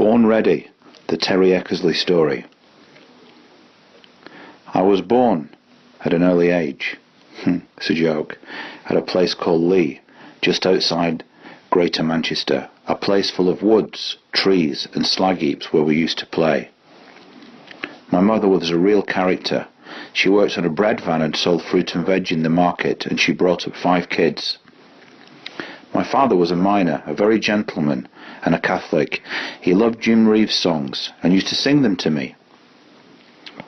Born Ready, the Terry Eckersley story. I was born at an early age, it's a joke, at a place called Lee, just outside Greater Manchester, a place full of woods, trees and slag heaps where we used to play. My mother was a real character. She worked on a bread van and sold fruit and veg in the market, and she brought up 5 kids. My father was a miner, a very gentleman, and a Catholic. He loved Jim Reeves songs and used to sing them to me.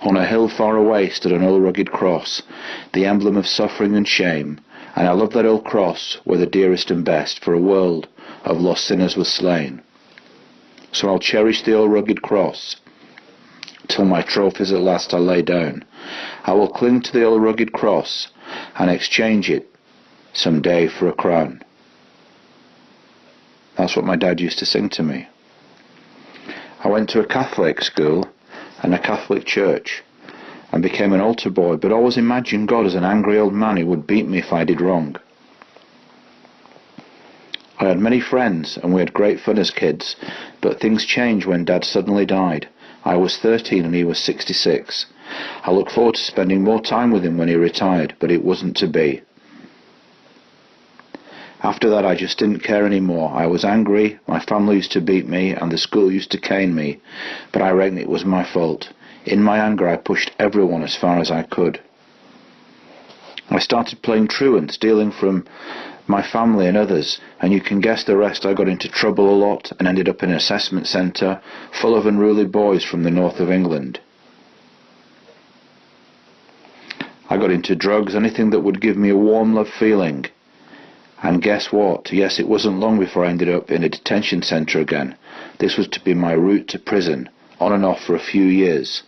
On a hill far away stood an old rugged cross, the emblem of suffering and shame, and I loved that old cross where the dearest and best for a world of lost sinners was slain. So I'll cherish the old rugged cross till my trophies at last I lay down. I will cling to the old rugged cross and exchange it some day for a crown. That's what my dad used to sing to me. I went to a Catholic school and a Catholic church and became an altar boy, but always imagined God as an angry old man who would beat me if I did wrong. I had many friends and we had great fun as kids, but things changed when Dad suddenly died. I was 13 and he was 66. I looked forward to spending more time with him when he retired, but it wasn't to be. After that I just didn't care anymore. I was angry, my family used to beat me and the school used to cane me, but I reckon it was my fault. In my anger I pushed everyone as far as I could. I started playing truant, stealing from my family and others, and you can guess the rest. I got into trouble a lot and ended up in an assessment centre full of unruly boys from the north of England. I got into drugs, anything that would give me a warm love feeling. And guess what? Yes, it wasn't long before I ended up in a detention centre again. This was to be my route to prison, on and off for a few years.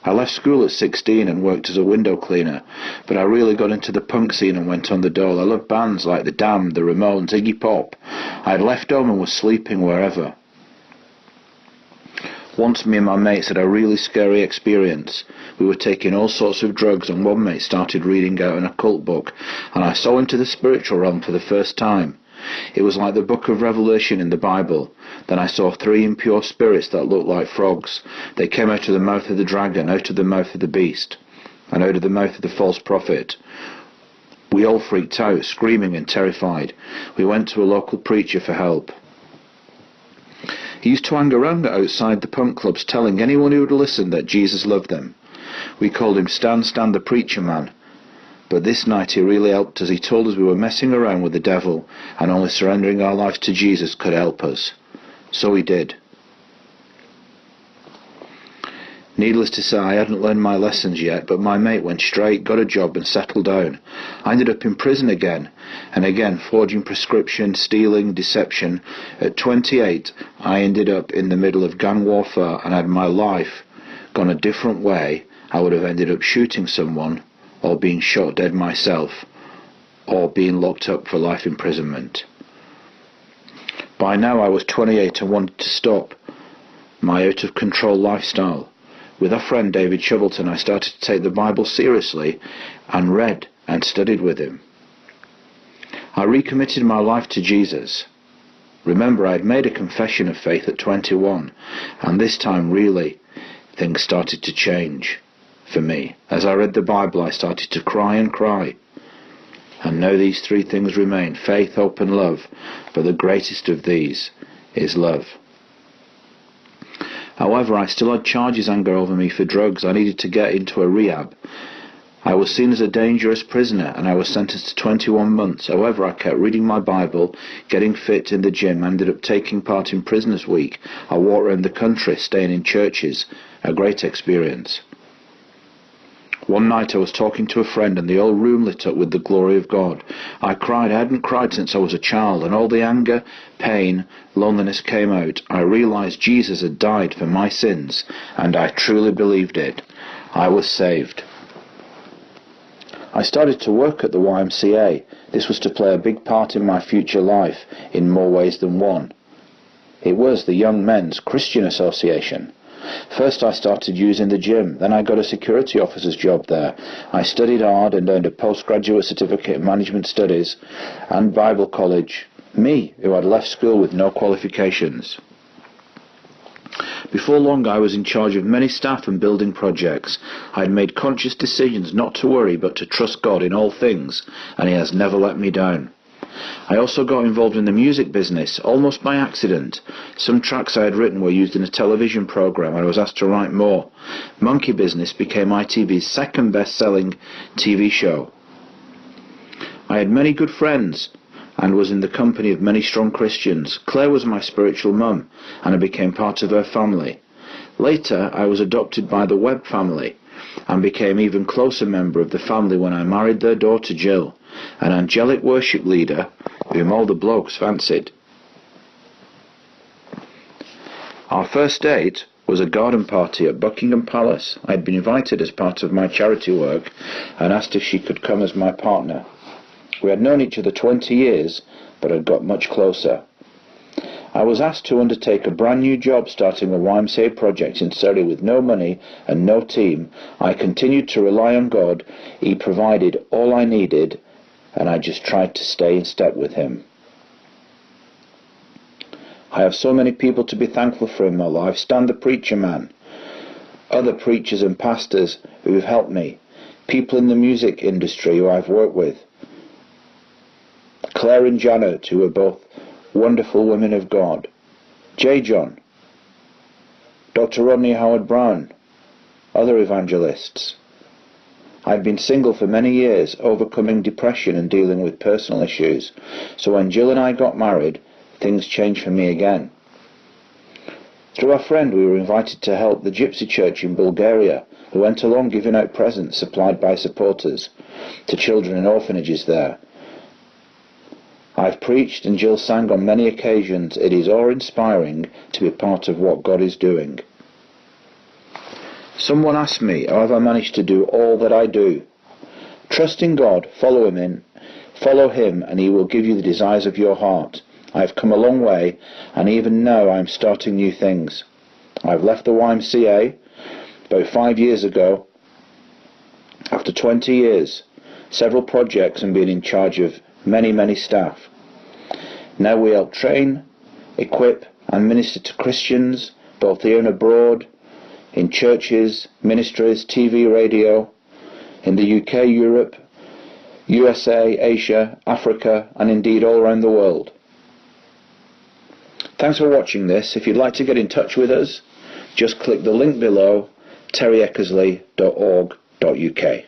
I left school at 16 and worked as a window cleaner, but I really got into the punk scene and went on the dole. I loved bands like The Damned, The Ramones, Iggy Pop. I had left home and was sleeping wherever. Once me and my mates had a really scary experience. We were taking all sorts of drugs and one mate started reading out an occult book and I saw into the spiritual realm for the first time. It was like the book of Revelation in the Bible. Then I saw 3 impure spirits that looked like frogs. They came out of the mouth of the dragon, out of the mouth of the beast, and out of the mouth of the false prophet. We all freaked out, screaming and terrified. We went to a local preacher for help. He used to hang around outside the punk clubs telling anyone who would listen that Jesus loved them. We called him Stan the Preacher Man. But this night he really helped us. He told us we were messing around with the devil and only surrendering our lives to Jesus could help us. So he did. Needless to say, I hadn't learned my lessons yet, but my mate went straight, got a job and settled down. I ended up in prison again, and again forging prescription, stealing, deception. At 28, I ended up in the middle of gang warfare, and had my life gone a different way, I would have ended up shooting someone, or being shot dead myself, or being locked up for life imprisonment. By now I was 28 and wanted to stop my out-of-control lifestyle. With a friend, David Shovelton, I started to take the Bible seriously and read and studied with him. I recommitted my life to Jesus. Remember, I had made a confession of faith at 21, and this time really things started to change for me. As I read the Bible, I started to cry and cry. And now these 3 things remain: faith, hope and love, but the greatest of these is love. However, I still had charges hanging over me for drugs. I needed to get into a rehab. I was seen as a dangerous prisoner and I was sentenced to 21 months. However, I kept reading my Bible, getting fit in the gym, ended up taking part in Prisoners' Week. I walked around the country, staying in churches. A great experience. One night I was talking to a friend and the whole room lit up with the glory of God. I cried. I hadn't cried since I was a child, and all the anger, pain, loneliness came out. I realized Jesus had died for my sins, and I truly believed it. I was saved. I started to work at the YMCA. This was to play a big part in my future life in more ways than one. It was the Young Men's Christian Association. First I started using the gym, then I got a security officer's job there. I studied hard and earned a postgraduate certificate in management studies and Bible college. Me, who had left school with no qualifications. Before long I was in charge of many staff and building projects. I had made conscious decisions not to worry but to trust God in all things, and He has never let me down. I also got involved in the music business, almost by accident. Some tracks I had written were used in a television program and I was asked to write more. Monkey Business became ITV's second best-selling TV show. I had many good friends and was in the company of many strong Christians. Claire was my spiritual mum, and I became part of her family. Later, I was adopted by the Webb family, and became even closer member of the family when I married their daughter Jill, an angelic worship leader whom all the blokes fancied. Our first date was a garden party at Buckingham Palace. I had been invited as part of my charity work and asked if she could come as my partner. We had known each other 20 years, but had got much closer. I was asked to undertake a brand new job starting a YMCA project in Surrey with no money and no team. I continued to rely on God. He provided all I needed, and I just tried to stay in step with Him. I have so many people to be thankful for in my life. Stan the preacher man, other preachers and pastors who have helped me, people in the music industry who I've worked with, Claire and Janet, who are both wonderful women of God, J. John, Dr. Rodney Howard-Brown, other evangelists. I've been single for many years, overcoming depression and dealing with personal issues. So when Jill and I got married, things changed for me again. Through our friend, we were invited to help the Gypsy Church in Bulgaria, who went along giving out presents supplied by supporters to children in orphanages there. I've preached and Jill sang on many occasions. It is awe-inspiring to be part of what God is doing. Someone asked me, how have I managed to do all that I do? Trust in God, follow Him, and He will give you the desires of your heart. I have come a long way, and even now I am starting new things. I've left the YMCA about 5 years ago, after 20 years, several projects, and been in charge of many staff. Now we help train, equip and minister to Christians, both here and abroad, in churches, ministries, TV, radio, in the UK, Europe, USA, Asia, Africa, and indeed all around the world. Thanks for watching this. If you'd like to get in touch with us, just click the link below, terryeckersley.org.uk.